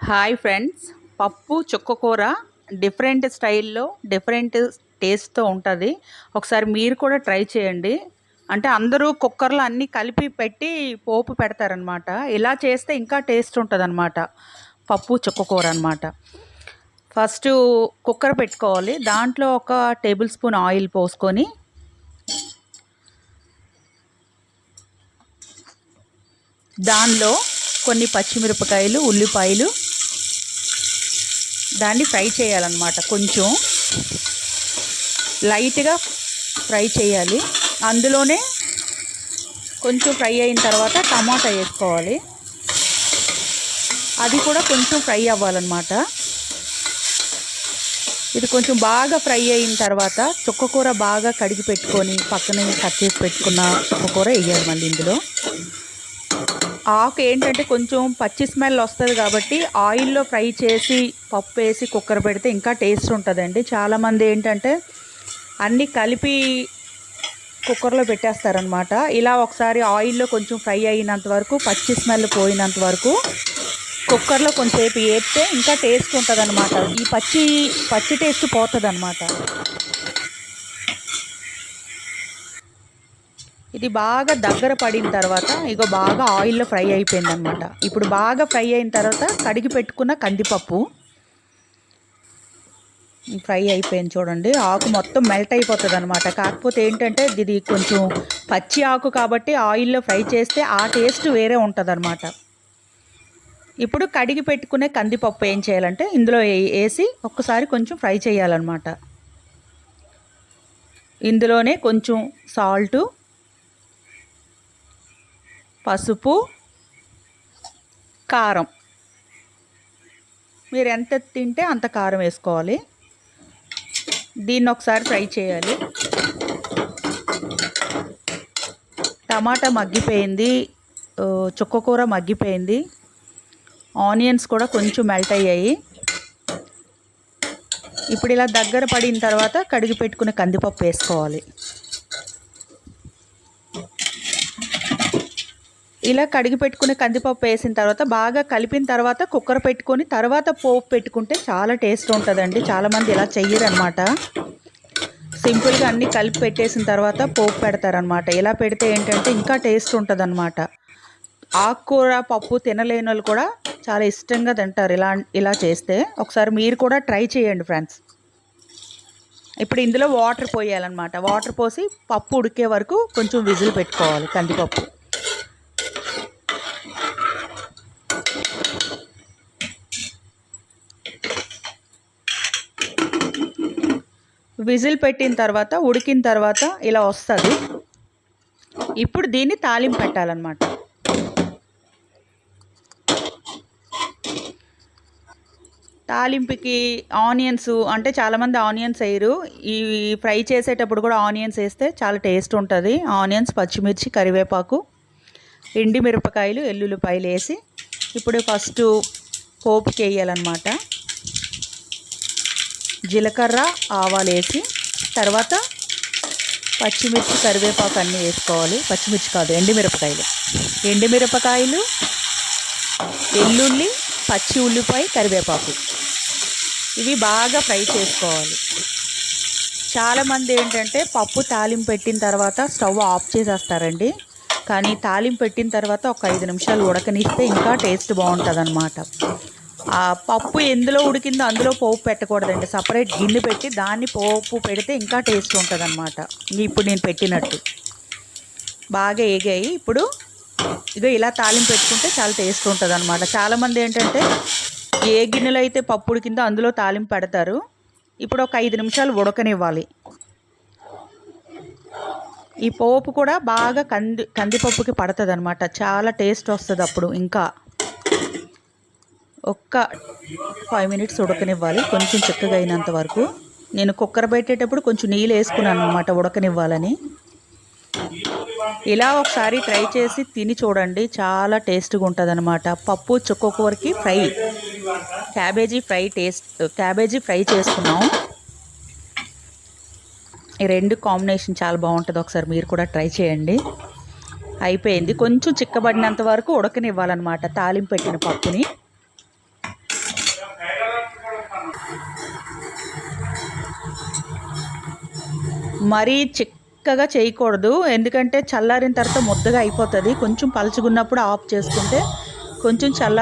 Hi friends, పప్పు చుక్కకూర different స్టైల్లో డిఫరెంట్ టేస్ట్తో ఉంటుంది. ఒకసారి మీరు కూడా ట్రై చేయండి. అంటే అందరూ కుక్కర్లో అన్నీ కలిపి పెట్టి పోపు పెడతారనమాట. ఇలా చేస్తే ఇంకా టేస్ట్ ఉంటుంది అనమాట. పప్పు చుక్కకూర అనమాట. ఫస్ట్ కుక్కర్ పెట్టుకోవాలి. దాంట్లో ఒక టేబుల్ స్పూన్ ఆయిల్ పోసుకొని దానిలో కొన్ని పచ్చిమిరపకాయలు, ఉల్లిపాయలు దాన్ని ఫ్రై చేయాలన్నమాట. కొంచెం లైట్గా ఫ్రై చేయాలి. అందులోనే కొంచెం ఫ్రై అయిన తర్వాత టమాటా వేసుకోవాలి. అది కూడా కొంచెం ఫ్రై అవ్వాలన్నమాట. ఇది కొంచెం బాగా ఫ్రై అయిన తర్వాత చుక్కకూర బాగా కడిగి పెట్టుకొని పక్కనే కట్ చేసి పెట్టుకున్న చుక్కకూర వేయాలి. మళ్ళీ ఇందులో ఆకు ఏంటంటే కొంచెం పచ్చి స్మెల్ వస్తుంది కాబట్టి ఆయిల్లో ఫ్రై చేసి పప్పు వేసి కుక్కర్ పెడితే ఇంకా టేస్ట్ ఉంటుందండి. చాలామంది ఏంటంటే అన్నీ కలిపి కుక్కర్లో పెట్టేస్తారనమాట. ఇలా ఒకసారి ఆయిల్లో కొంచెం ఫ్రై అయినంత వరకు, పచ్చి స్మెల్ పోయినంత వరకు కుక్కర్లో కొంచెంసేపు వేస్తే ఇంకా టేస్ట్ ఉంటుంది అనమాట. ఈ పచ్చి టేస్ట్ పోతుంది అనమాట. ఇది బాగా దగ్గర పడిన తర్వాత ఇగో బాగా ఆయిల్లో ఫ్రై అయిపోయిందనమాట. ఇప్పుడు బాగా ఫ్రై అయిన తర్వాత కడిగి పెట్టుకున్న కందిపప్పు ఫ్రై అయిపోయింది చూడండి. ఆకు మొత్తం మెల్ట్ అయిపోతుంది అనమాట. కాకపోతే ఏంటంటే ఇది కొంచెం పచ్చి ఆకు కాబట్టి ఆయిల్లో ఫ్రై చేస్తే ఆ టేస్ట్ వేరే ఉంటుంది అనమాట. ఇప్పుడు కడిగి పెట్టుకునే కందిపప్పు ఏం చేయాలంటే ఇందులో వేసి ఒక్కసారి కొంచెం ఫ్రై చేయాలన్నమాట. ఇందులోనే కొంచెం సాల్టు, పసుపు, కారం, మీరు ఎంత తింటే అంత కారం వేసుకోవాలి. దీన్ని ఒకసారి ఫ్రై చేయాలి. టమాటా మగ్గిపోయింది, చుక్కకూర మగ్గిపోయింది, ఆనియన్స్ కూడా కొంచెం మెల్ట్ అయ్యాయి. ఇప్పుడు ఇలా దగ్గర పడిన తర్వాత కడిగి పెట్టుకునే కందిపప్పు వేసుకోవాలి. ఇలా కడిగి పెట్టుకునే కందిపప్పు వేసిన తర్వాత బాగా కలిపిన తర్వాత కుక్కర్ పెట్టుకొని తర్వాత పోపు పెట్టుకుంటే చాలా టేస్ట్ ఉంటుందండి. చాలామంది ఇలా చెయ్యరు అనమాట. సింపుల్గా అన్నీ కలిపి పెట్టేసిన తర్వాత పోపు పెడతారనమాట. ఇలా పెడితే ఏంటంటే ఇంకా టేస్ట్ ఉంటుంది అనమాట. ఆకుకూర పప్పు తినలేని వాళ్ళు కూడా చాలా ఇష్టంగా తింటారు ఇలా చేస్తే. ఒకసారి మీరు కూడా ట్రై చేయండి ఫ్రెండ్స్. ఇప్పుడు ఇందులో వాటర్ పోయాలన్నమాట. వాటర్ పోసి పప్పు ఉడికే వరకు కొంచెం విజిల్ పెట్టుకోవాలి. కందిపప్పు విజిల్ పెట్టిన తర్వాత ఉడికిన తర్వాత ఇలా వస్తుంది. ఇప్పుడు దీన్ని తాలింపు పెట్టాలన్నమాట. తాలింపుకి ఆనియన్స్ అంటే చాలామంది ఆనియన్స్ వేయరు. ఈ ఫ్రై చేసేటప్పుడు కూడా ఆనియన్స్ వేస్తే చాలా టేస్ట్ ఉంటుంది. ఆనియన్స్, పచ్చిమిర్చి, కరివేపాకు, ఎండి మిరపకాయలు, ఎల్లుల్లిపాయలు వేసి ఇప్పుడు ఫస్ట్ పోపుకి వేయాలన్నమాట. జీలకర్ర, ఆవాలు వేసి తర్వాత పచ్చిమిర్చి, కరివేపాకు అన్నీ వేసుకోవాలి. పచ్చిమిర్చి కాదు, ఎండుమిరపకాయలు, ఎల్లుల్లి, పచ్చి ఉల్లిపాయ, కరివేపాకు ఇవి బాగా ఫ్రై చేసుకోవాలి. చాలామంది ఏంటంటే పప్పు తాలింపు పెట్టిన తర్వాత స్టవ్ ఆఫ్ చేసేస్తారండి. కానీ తాలింపు పెట్టిన తర్వాత ఒక 5 నిమిషాలు ఉడకనిస్తే ఇంకా టేస్ట్ బాగుంటుంది అనమాట. ఆ పప్పు ఎందులో ఉడికిందో అందులో పోపు పెట్టకూడదండి. సపరేట్ గిన్నె పెట్టి దాన్ని పోపు పెడితే ఇంకా టేస్ట్ ఉంటుంది అనమాట. ఇప్పుడు నేను పెట్టినట్టు బాగా ఏగాయి. ఇప్పుడు ఇక ఇలా తాలింపు పెట్టుకుంటే చాలా టేస్ట్ ఉంటుంది అనమాట. చాలామంది ఏంటంటే ఏ గిన్నెలో అయితే పప్పు ఉడికిందో అందులో తాలింపు పెడతారు. ఇప్పుడు ఒక 5 నిమిషాలు ఉడకనివ్వాలి. ఈ పోపు కూడా బాగా కందిపప్పుకి పడుతుంది అనమాట. చాలా టేస్ట్ వస్తుంది. అప్పుడు ఇంకా ఒక్క 5 మినిట్స్ ఉడకనివ్వాలి, కొంచెం చిక్కగా అయినంత వరకు. నేను కుక్కర్ పెట్టేటప్పుడు కొంచెం నీళ్ళు వేసుకున్నాను అనమాట ఉడకనివ్వాలని. ఇలా ఒకసారి ట్రై చేసి తిని చూడండి, చాలా టేస్ట్గా ఉంటుంది అనమాట. పప్పు చుక్కకూరకి ఫ్రై, క్యాబేజీ ఫ్రై చేసుకున్నాం. ఈ రెండు కాంబినేషన్ చాలా బాగుంటుంది. ఒకసారి మీరు కూడా ట్రై చేయండి. అయిపోయింది. కొంచెం చిక్కబడినంత వరకు ఉడకనివ్వాలన్నమాట తాలింపు పెట్టిన పప్పుని. మరీ చిక్కగా చేయకూడదు, ఎందుకంటే చల్లారిన తర్వాత ముద్దగా అయిపోతుంది. కొంచెం పలుచుకున్నప్పుడు ఆఫ్ చేసుకుంటే కొంచెం చల్లారి